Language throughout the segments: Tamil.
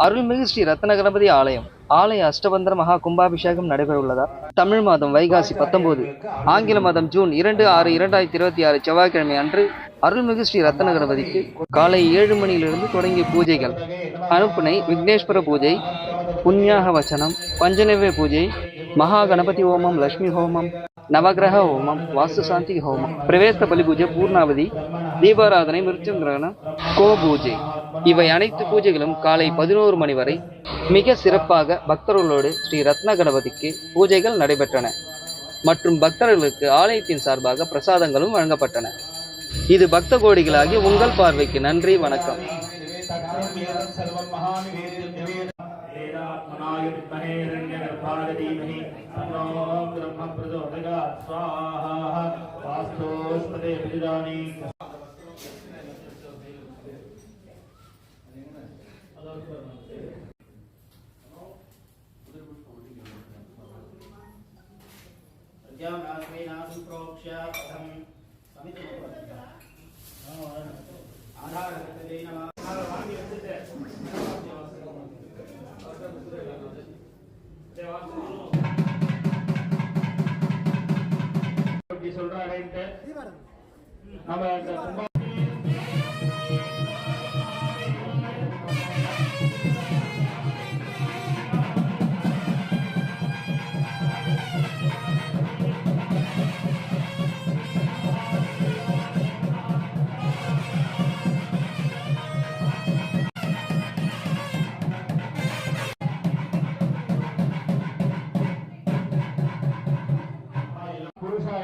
அருள்மிகு ஸ்ரீ ரத்ன கணபதி ஆலயம் ஆலய அஷ்டபந்தர மகா கும்பாபிஷேகம் நடைபெற உள்ளதா தமிழ் மாதம் வைகாசி 19 ஆங்கில மாதம் ஜூன் 2/6/2026 செவ்வாய்க்கிழமை அன்று அருள்மிகு ஸ்ரீ ரத்ன கணபதிக்கு காலை 7 மணியிலிருந்து தொடங்கிய பூஜைகள் அனுப்புனை விக்னேஸ்வர பூஜை புண்ணியாக வச்சனம் பஞ்சநவ்ய பூஜை மகா கணபதி ஹோமம் லட்சுமி ஹோமம் நவகிரக ஹோமம் வாஸ்து சாந்தி ஹோமம் பிரவேச பலி பூஜை பூர்ணாவதி தீபாராதனை மிருத்யுங்கிரகணம் கோ பூஜை இவை அனைத்து பூஜைகளும் காலை 11 மணி வரை மிக சிறப்பாக பக்தர்களோடு ஸ்ரீ ரத்ன கணபதிக்கு பூஜைகள் நடைபெற்றன மற்றும் பக்தர்களுக்கு ஆலயத்தின் சார்பாக பிரசாதங்களும் வழங்கப்பட்டன. இது பக்த கோடிகளாகி உங்கள் பார்வைக்கு நன்றி, வணக்கம்.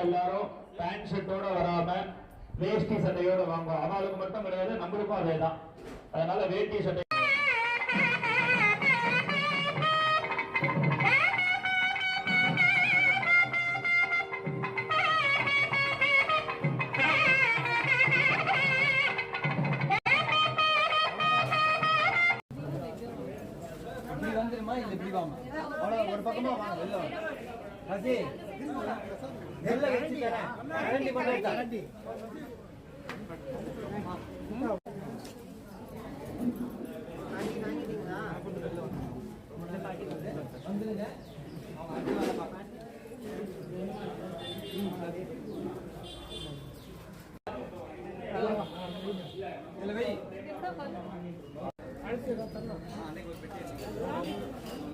எல்லாரும் பேண்ட் ஷர்ட்டோட வராம வேஷ்டி சட்டையோட வாங்க. அவளுக்கு மட்டும் கிடையாது, நம்மளுக்கும் அதேதான். அதனால வேட்டி சட்டை ஒரு பக்கமா வாங்க. வெளில